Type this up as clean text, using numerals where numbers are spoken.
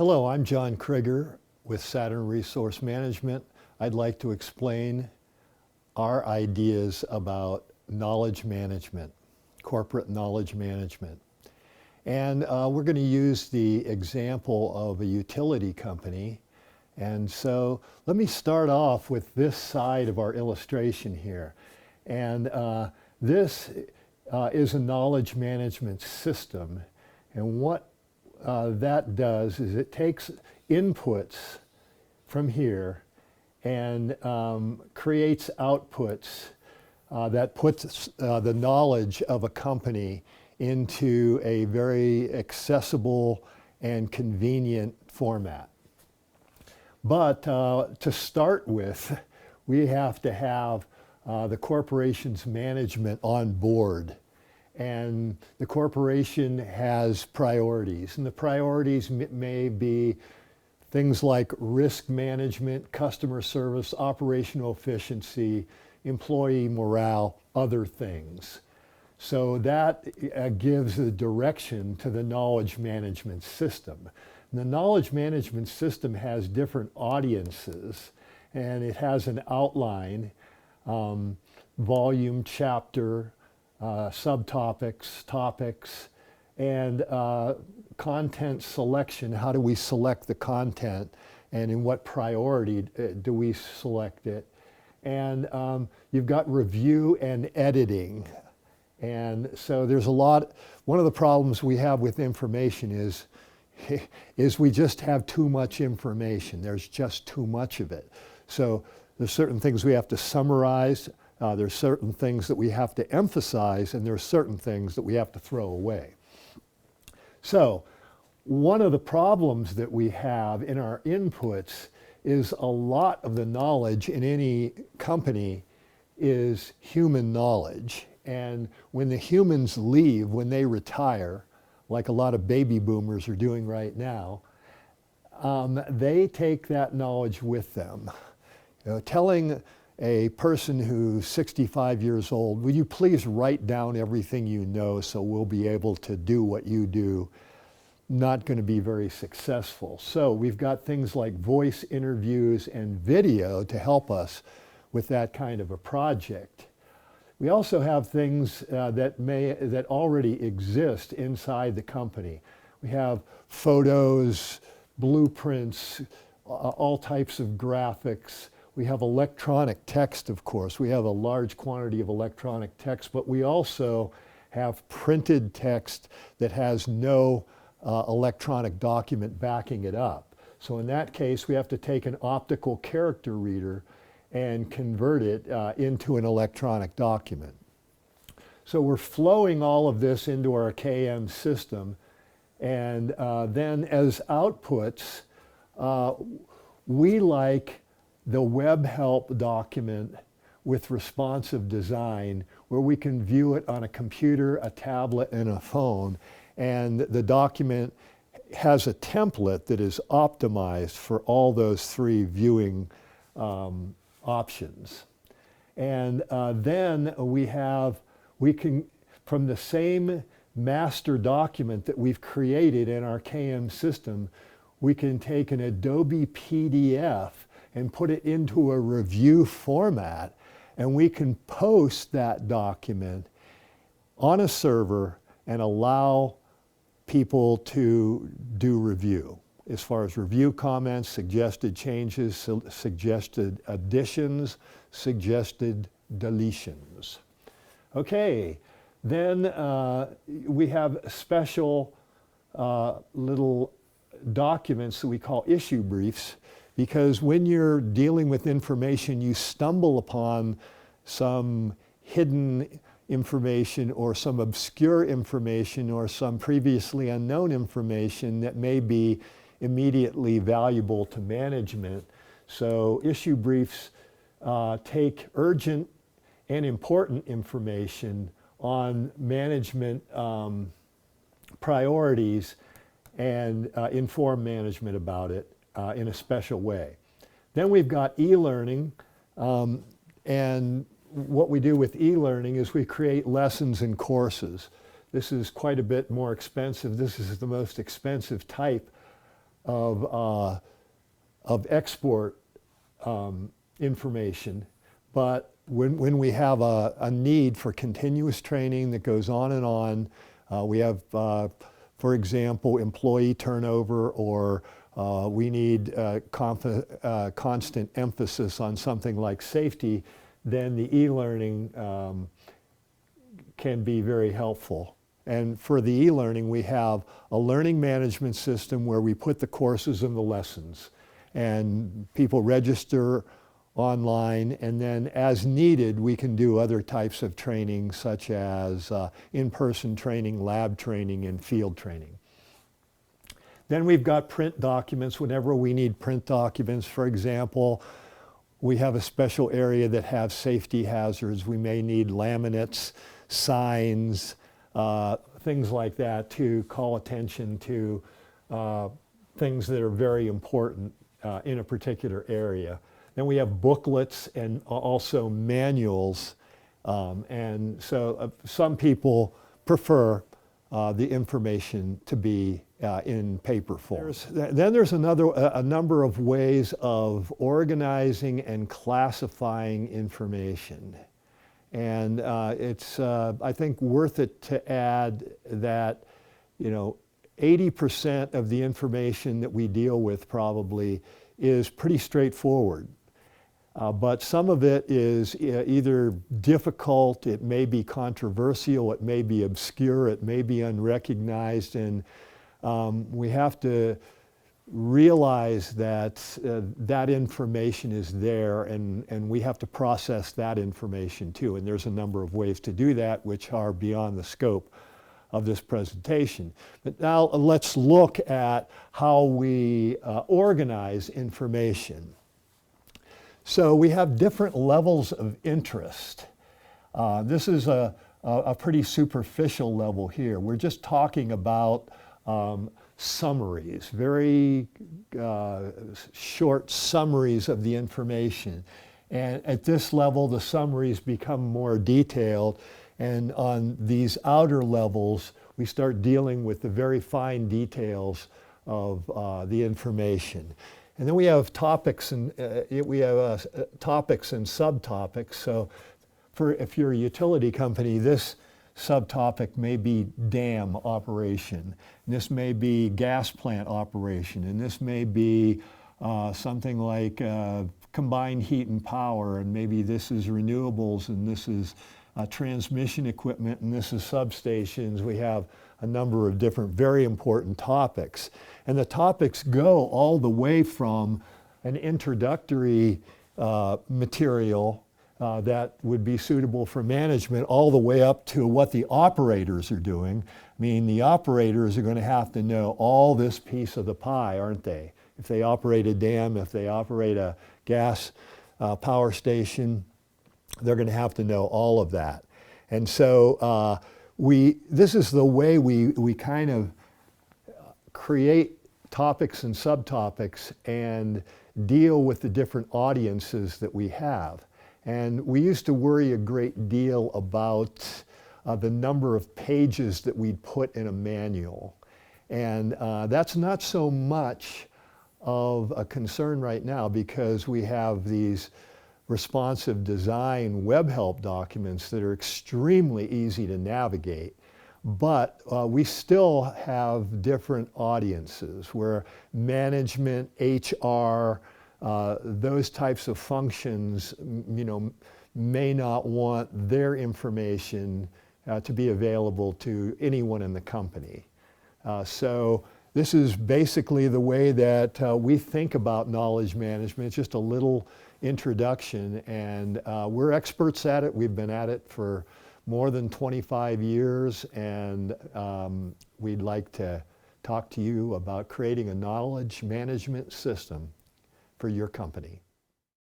Hello, I'm John Krigger with Saturn Resource Management. I'd like to explain our ideas about knowledge management, corporate knowledge management. And we're going to use the example of a utility company. And so let me start off with this side of our illustration here. And this is a knowledge management system. And what that does is it takes inputs from here and creates outputs that puts the knowledge of a company into a very accessible and convenient format. But to start with, we have to have the corporation's management on board. And the corporation has priorities, and the priorities may be things like risk management, customer service, operational efficiency, employee morale, other things. So that gives a direction to the knowledge management system. And the knowledge management system has different audiences, and it has an outline, volume, chapter, subtopics, topics, and content selection. How do we select the content, and in what priority do we select it? And you've got review and editing. And so there's a lot. One of the problems we have with information is we just have too much information. There's just too much of it. So there's certain things we have to summarize. There's certain things that we have to emphasize, and there are certain things that we have to throw away. So one of the problems that we have in our inputs is a lot of the knowledge in any company is human knowledge. And when the humans leave, when they retire, like a lot of baby boomers are doing right now, they take that knowledge with them. You know, telling a person who's 65 years old, will you please write down everything you know so we'll be able to do what you do, not going to be very successful. So we've got things like voice interviews and video to help us with that kind of a project. We also have things that already exist inside the company. We have photos, blueprints, all types of graphics. We have electronic text, of course. We have a large quantity of electronic text, but we also have printed text that has no electronic document backing it up. So in that case, we have to take an optical character reader and convert it into an electronic document. So we're flowing all of this into our KM system, and then as outputs, we like the web help document with responsive design, where we can view it on a computer, a tablet, and a phone. And the document has a template that is optimized for all those three viewing options. And then we can, from the same master document that we've created in our KM system, we can take an Adobe PDF and put it into a review format, and we can post that document on a server and allow people to do review as far as review comments, suggested changes, suggested additions, suggested deletions. Okay, then we have special little documents that we call issue briefs, because when you're dealing with information, you stumble upon some hidden information or some obscure information or some previously unknown information that may be immediately valuable to management. So issue briefs take urgent and important information on management priorities and inform management about it in a special way. Then we've got e-learning, and what we do with e-learning is we create lessons and courses. This is quite a bit more expensive. This is the most expensive type of export information, but when we have a need for continuous training that goes on and on, we have, for example, employee turnover, or we need constant emphasis on something like safety, then the e-learning can be very helpful. And for the e-learning, we have a learning management system where we put the courses and the lessons, and people register online, and then as needed, we can do other types of training, such as in-person training, lab training, and field training. Then we've got print documents. Whenever we need print documents, for example, we have a special area that have safety hazards. We may need laminates, signs, things like that to call attention to things that are very important in a particular area. Then we have booklets and also manuals, and so some people prefer the information to be in paper form. Then there's a number of ways of organizing and classifying information. And it's, I think, worth it to add that, 80% of the information that we deal with probably is pretty straightforward. But some of it is either difficult, it may be controversial, it may be obscure, it may be unrecognized, and we have to realize that that information is there, and we have to process that information too. And there's a number of ways to do that which are beyond the scope of this presentation. But now let's look at how we organize information. So we have different levels of interest. This is a pretty superficial level here. We're just talking about summaries, very short summaries of the information. And at this level, the summaries become more detailed. And on these outer levels, we start dealing with the very fine details of the information. And then we have topics and topics and subtopics. So if you're a utility company, this subtopic may be dam operation, and this may be gas plant operation, and this may be something like combined heat and power, and maybe this is renewables, and this is transmission equipment, and this is substations. We have a number of different very important topics. And the topics go all the way from an introductory material that would be suitable for management all the way up to what the operators are doing. I mean, the operators are going to have to know all this piece of the pie, aren't they? If they operate a dam, if they operate a gas power station, they're going to have to know all of that. And so this is the way we kind of create topics and subtopics and deal with the different audiences that we have. And we used to worry a great deal about the number of pages that we'd put in a manual. And that's not so much of a concern right now, because we have these responsive design web help documents that are extremely easy to navigate. But we still have different audiences where management, HR, those types of functions, may not want their information to be available to anyone in the company. So this is basically the way that we think about knowledge management. It's just a little introduction, and we're experts at it. We've been at it for more than 25 years, and we'd like to talk to you about creating a knowledge management system for your company.